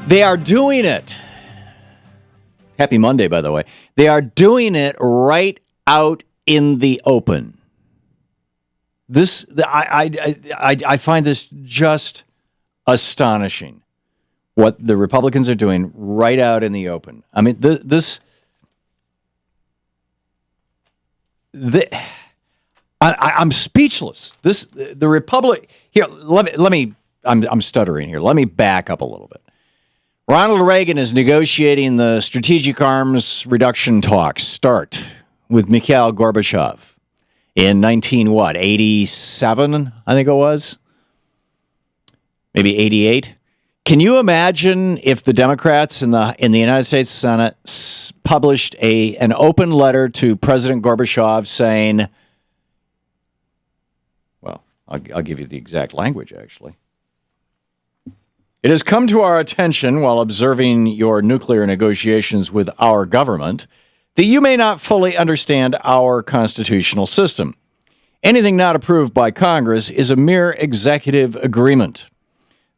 They are doing it. Happy Monday, by the way. They are doing it right out in the open. I find this just astonishing. What the Republicans are doing right out in the open. I mean, I'm speechless. The Republic here. Let me. I'm stuttering here. Let me back up a little bit. Ronald Reagan is negotiating the strategic arms reduction talks. Start with Mikhail Gorbachev in 87, I think it was, maybe 88. Can you imagine if the Democrats in the United States Senate published an open letter to President Gorbachev saying, well, I'll give you the exact language, actually. It has come to our attention while observing your nuclear negotiations with our government that you may not fully understand our constitutional system. Anything not approved by Congress is a mere executive agreement.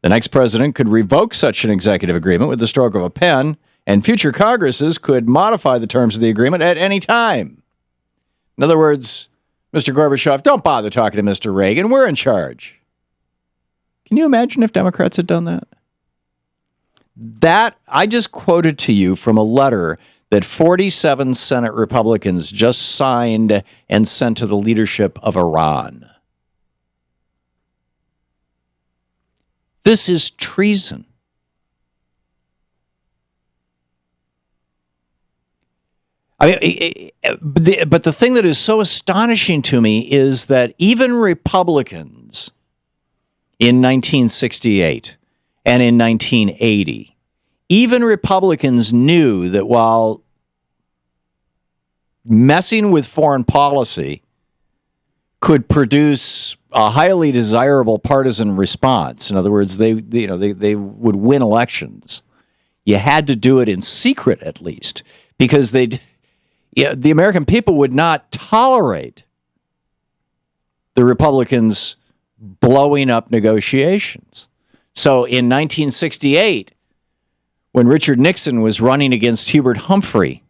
The next president could revoke such an executive agreement with the stroke of a pen, and future Congresses could modify the terms of the agreement at any time. In other words, Mr. Gorbachev, don't bother talking to Mr. Reagan. We're in charge. Can you imagine if Democrats had done that? That I just quoted to you from a letter that 47 Senate Republicans just signed and sent to the leadership of Iran. This is treason. I mean, but the thing that is so astonishing to me is that even Republicans in 1968 and in 1980, even Republicans knew that while messing with foreign policy could produce a highly desirable partisan response, in other words, they would win elections, you had to do it in secret at least, because the American people would not tolerate the Republicans blowing up negotiations. So in 1968, when Richard Nixon was running against Hubert Humphrey,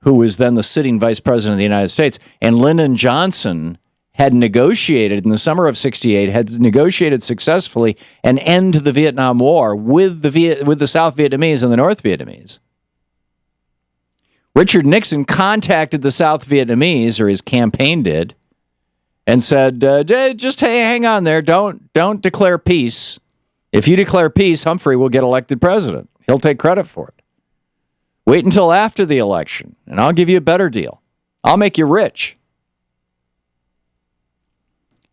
who was then the sitting vice president of the United States, and Lyndon Johnson had negotiated in the summer of 68, had negotiated successfully an end to the Vietnam War with the South Vietnamese and the North Vietnamese. Richard Nixon contacted the South Vietnamese, or his campaign did, and said, just hang on there. Don't declare peace. If you declare peace, Humphrey will get elected president. He'll take credit for it. Wait until after the election, and I'll give you a better deal. I'll make you rich.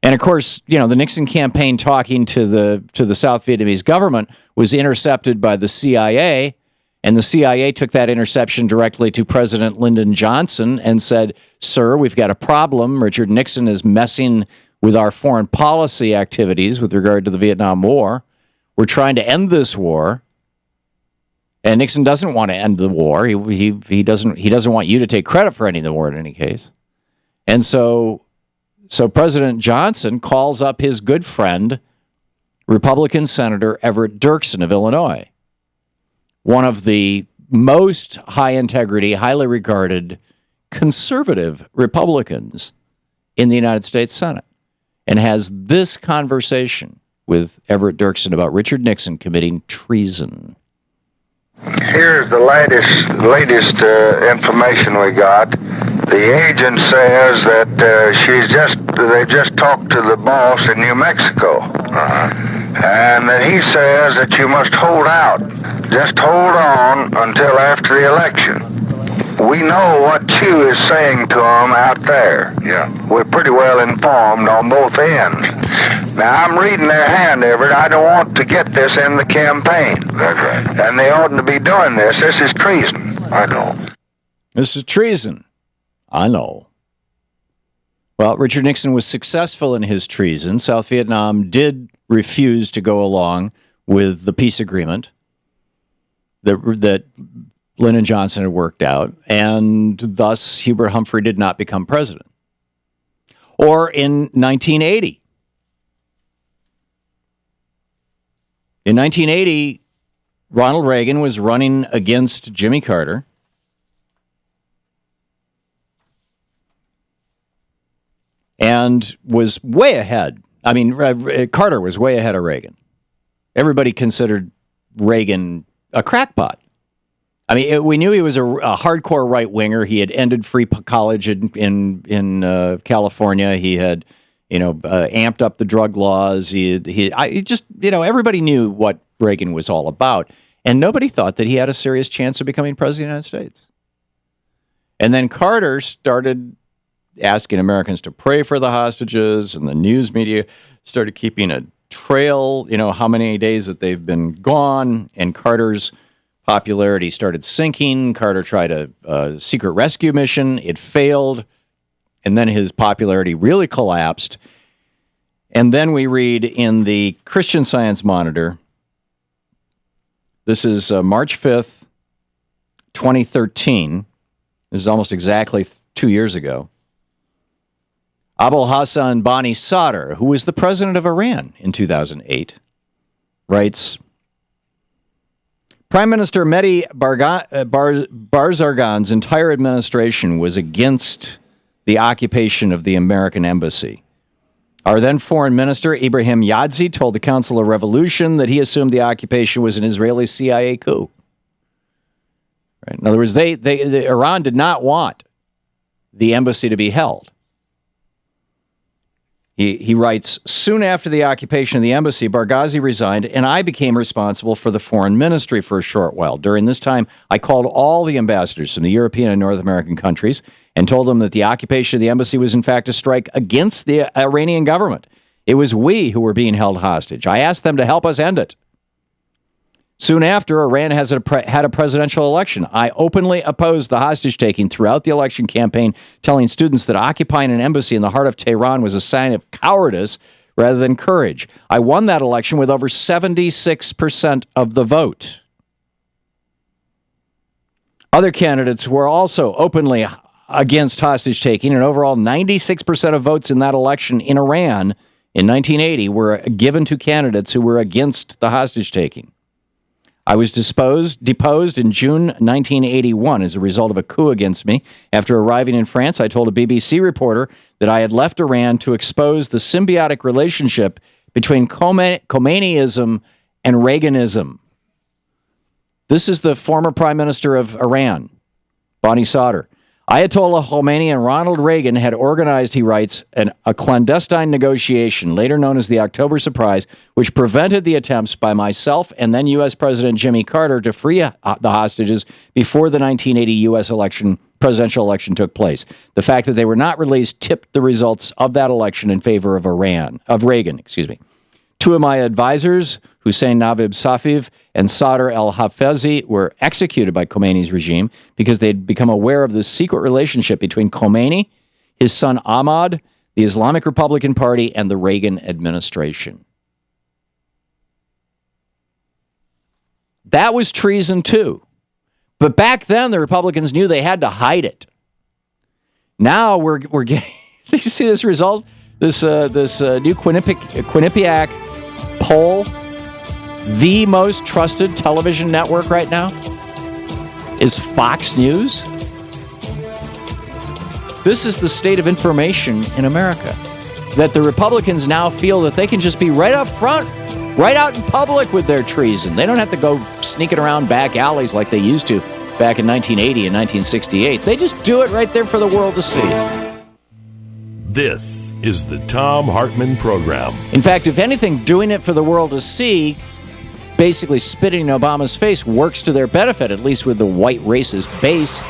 And of course, the Nixon campaign talking to the South Vietnamese government was intercepted by the CIA, and the CIA took that interception directly to President Lyndon Johnson and said, "Sir, we've got a problem. Richard Nixon is messing with our foreign policy activities with regard to the Vietnam War. We're trying to end this war." And Nixon doesn't want to end the war. He doesn't want you to take credit for ending the war in any case. And so President Johnson calls up his good friend, Republican Senator Everett Dirksen of Illinois, one of the most high-integrity, highly regarded conservative Republicans in the United States Senate, and has this conversation with Everett Dirksen about Richard Nixon committing treason. Here's the latest information we got. The agent says that they just talked to the boss in New Mexico, and that he says that you must hold out. Just hold on until after the election. We know what Chew is saying to them out there. Yeah. We're pretty well informed on both ends. Now, I'm reading their hand, Everett. I don't want to get this in the campaign. That's right. And they oughtn't to be doing this. This is treason. I know. This is treason. I know. Well, Richard Nixon was successful in his treason. South Vietnam did refuse to go along with the peace agreement that Lyndon Johnson had worked out, and thus Hubert Humphrey did not become president. Or in 1980. In 1980, Ronald Reagan was running against Jimmy Carter. And was way ahead. I mean, Carter was way ahead of Reagan. Everybody considered Reagan a crackpot. I mean, we knew he was a hardcore right winger. He had ended free college in California. He had, amped up the drug laws. Everybody knew what Reagan was all about, and nobody thought that he had a serious chance of becoming president of the United States. And then Carter started asking Americans to pray for the hostages, and the news media started keeping a trail, how many days that they've been gone, and Carter's popularity started sinking. Carter tried a secret rescue mission. It failed, and then his popularity really collapsed. And then we read in the Christian Science Monitor, this is March 5th, 2013. This is almost exactly 2 years ago. Abul Hassan Bani Sadr, who was the president of Iran in 2008, writes, Prime Minister Mehdi Barzargan's entire administration was against the occupation of the American embassy. Our then foreign minister, Ibrahim Yadzi, told the Council of Revolution that he assumed the occupation was an Israeli CIA coup. Right? In other words, Iran did not want the embassy to be held. He writes, soon after the occupation of the embassy, Barghazi resigned, and I became responsible for the foreign ministry for a short while. During this time, I called all the ambassadors from the European and North American countries and told them that the occupation of the embassy was in fact a strike against the Iranian government. It was we who were being held hostage. I asked them to help us end it. Soon after, Iran had a presidential election. I openly opposed the hostage-taking throughout the election campaign, telling students that occupying an embassy in the heart of Tehran was a sign of cowardice rather than courage. I won that election with over 76% of the vote. Other candidates were also openly against hostage-taking, and overall 96% of votes in that election in Iran in 1980 were given to candidates who were against the hostage-taking. I was deposed in June 1981 as a result of a coup against me. After arriving in France, I told a BBC reporter that I had left Iran to expose the symbiotic relationship between Khomeiniism and Reaganism. This is the former prime minister of Iran, Bani Sadr. Ayatollah Khomeini and Ronald Reagan had organized, he writes, a clandestine negotiation, later known as the October Surprise, which prevented the attempts by myself and then U.S. President Jimmy Carter to free the hostages before the 1980 U.S. presidential election took place. The fact that they were not released tipped the results of that election in favor of Reagan. Two of my advisors, Hussein Navid Safiv and Sadr al-Hafezi, were executed by Khomeini's regime because they'd become aware of the secret relationship between Khomeini, his son Ahmad, the Islamic Republican Party, and the Reagan administration. That was treason too. But back then, the Republicans knew they had to hide it. Now we're getting. You see this result? This new Quinnipiac poll, the most trusted television network right now is Fox News. This is the state of information in America, that the Republicans now feel that they can just be right up front, right out in public with their treason. They don't have to go sneaking around back alleys like they used to back in 1980 and 1968. They just do it right there for the world to see. This is the Thom Hartmann Program. In fact, if anything, doing it for the world to see, basically spitting in Obama's face, works to their benefit, at least with the white racist base.